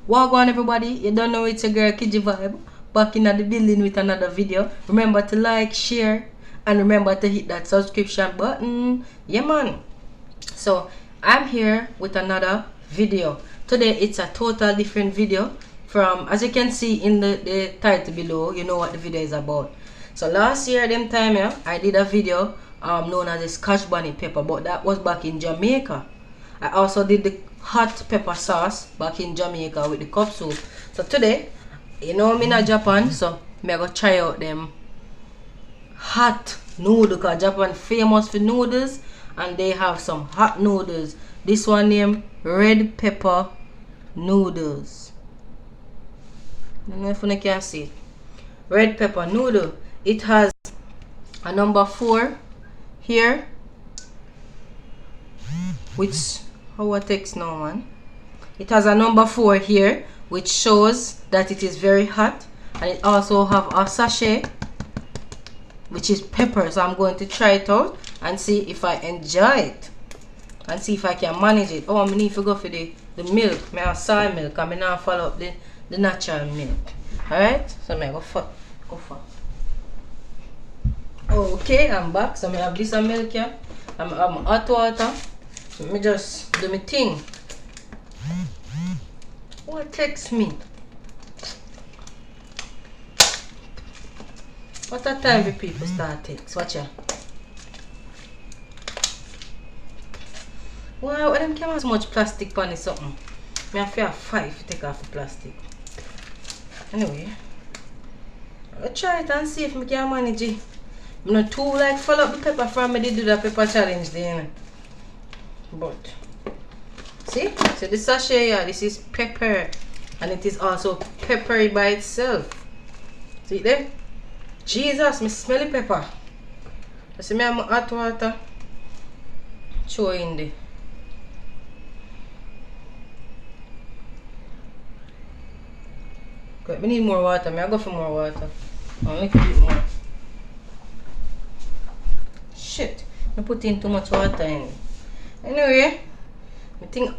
Welcome everybody, you don't know it's your girl Kiji Vibe back in the building with another video. Remember to like, share, and remember to hit that subscription button. Yeah man. So I'm here with another video. Today it's a total different video from, as you can see in the title below, you know what the video is about. So last year them time I did a video known as the Scotch bonnet pepper, but that was back in Jamaica. I also did the hot pepper sauce back in Jamaica with the cup soup. So today, you know I'm in Japan, so I'm gonna try out them hot noodles, because Japan famous for noodles and they have some hot noodles. This one named red pepper noodles. I don't know if you can see it. Red pepper noodle. It has a number 4 here, which how I text now man. It has a number 4 here, which shows that it is very hot, and it also have a sachet which is pepper. So I'm going to try it out and see if I enjoy it and see if I can manage it. Oh, I need to go for the milk. I have soy milk. I'm now follow up the natural milk. Alright, so I'm go for. Okay, I'm back. So I have this milk here. I'm hot water. Let me just do my thing. What text me? What a time the people start text? Watch ya. Wow, them came out so much plastic on it something. Me have to 5 to take off the plastic. Anyway, I'll try it and see if I can manage it. I'm not too like follow up the pepper from me. They do the pepper challenge then. But see, so the sachet here, this is pepper, and it is also peppery by itself. See there? Jesus, me smelly pepper. I see me have my hot water. Show in there. Okay, we need more water. I go for more water. A little bit more. Shit, I put in too much water in. Anyway, I think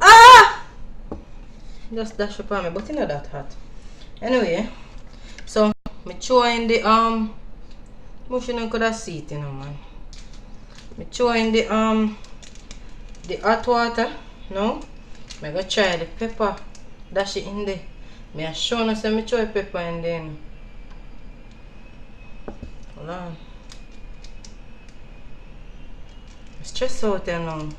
just dash up on me, but it's not that hot. Anyway, so I throw in the motion could have see it, you know man. I throw in the hot water. Now I go try the pepper, dash it in there. I show you say I throw the pepper in there. Hold on. Stress out there now.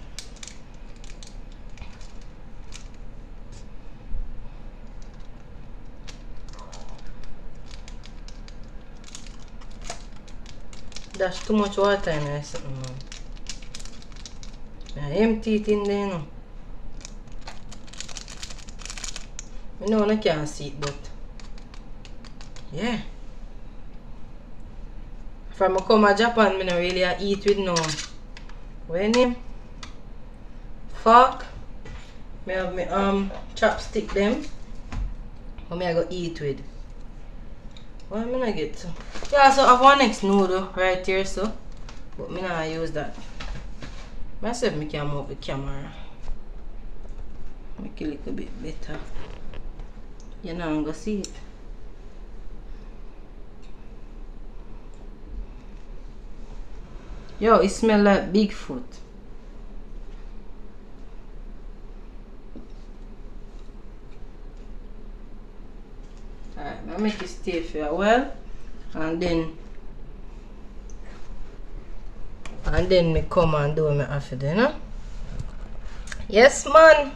There's too much water in there. I empty it in there now. I know I can't see it, but yeah. From I come to Japan, I don't really eat with no. When name? Fork. I have my chopstick them. What I go eat with? What am I gonna get? Yeah, so I have one next noodle right here, so but me not use that. Myself me can move the camera. Make it look a bit better. You know I'm gonna see it. Yo, it smells like Bigfoot. Alright, I'll make it stay for a while, and then me come and do me after dinner. Yes man.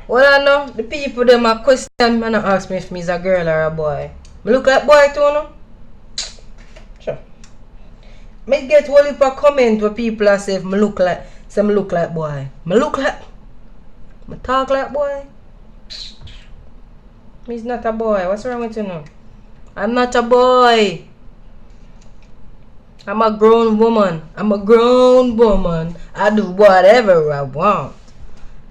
Well I know the people them a question me and ask me if me is a girl or a boy. Me look like boy too no? Sure. Me get one heap of comment where people are say if me look like boy. Me talk like boy. Me's not a boy. What's wrong with you now? I'm not a boy. I'm a grown woman. I do whatever I want.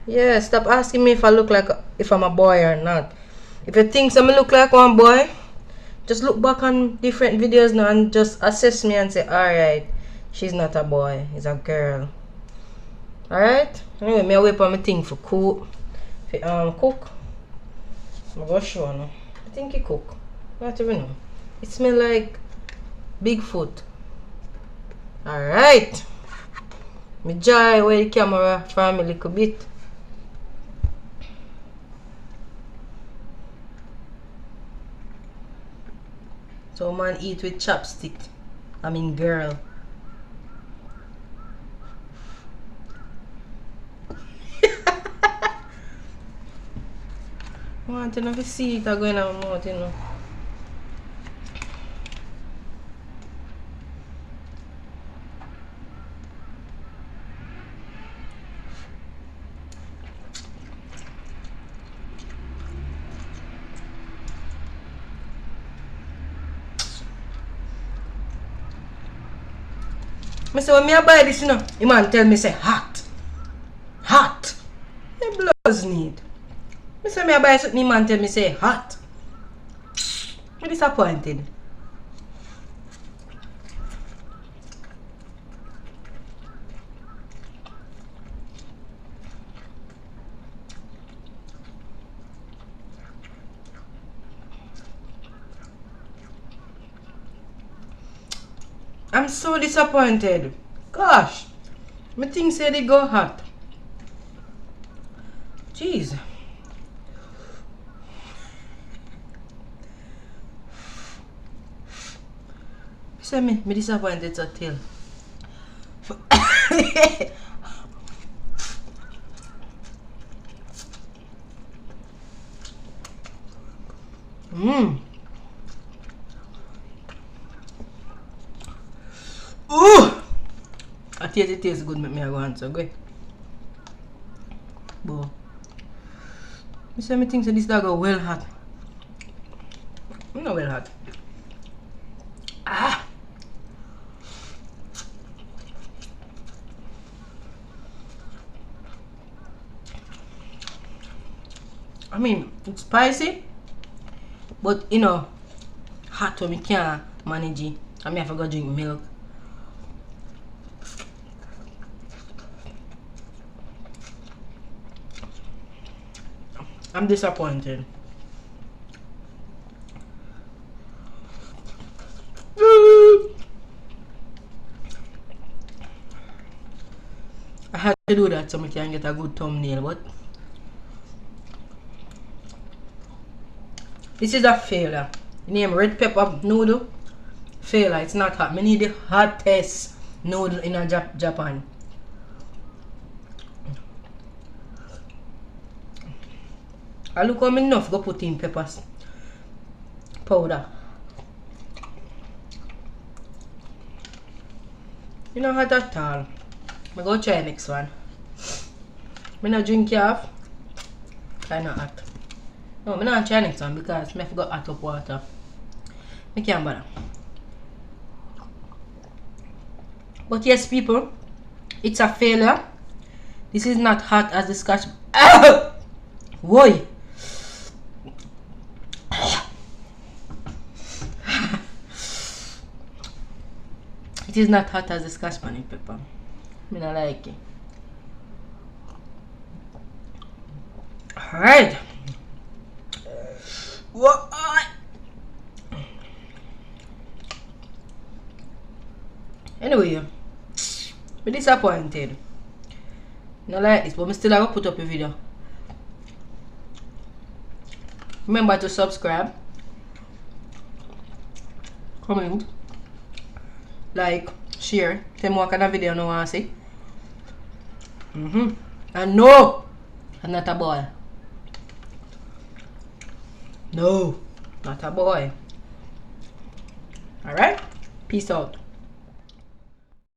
Yeah, stop asking me if I look like if I'm a boy or not. If you think I look like one boy, just look back on different videos now and just assess me and say, alright, she's not a boy, it's a girl. Alright? Anyway, me wait for my thing for cook. I'm gonna show you. I think he cook. Not even know. It smell like Bigfoot. Alright. Me jai away the camera from a little bit. So man eat with chopstick. I mean girl. I want to know if you see it going on mouth, you know. I say when me buy this, you know, the man tell me say hot. Hot. Me blows need. I say me buy something, the man tell me say hot. Me disappointed. I'm so disappointed. Gosh. Me think say they go hot. Jeez. Say me disappointed to tell. Ooh! I taste it tastes good, make me go answer. Go. Boy. I say me think so this dog go well hot. Not well hot. Ah! I mean, it's spicy, but you know, hot when me can't manage it. I mean, I have to go drink milk. I'm disappointed. I had to do that so I can get a good thumbnail, but this is a failure. Name red pepper noodle. Failure. It's not hot. I need the hottest noodle in Japan. I look how enough go put in peppers powder. You know hot at all. I go try next one. I not drink half. I not hot. No, I not try next one because I forgot hot up water. I can't bother. But yes, people, it's a failure. This is not hot as the Scotch. Why? It is not hot as the Scotch bonnet pepper. I don't like it. Alright. What? Anyway, I'm disappointed. Not like this, but I still have to put up a video. Remember to subscribe, comment, like, share. Tell me what kind of video you want to see. And no, I'm not a boy. No, not a boy. Alright? Peace out.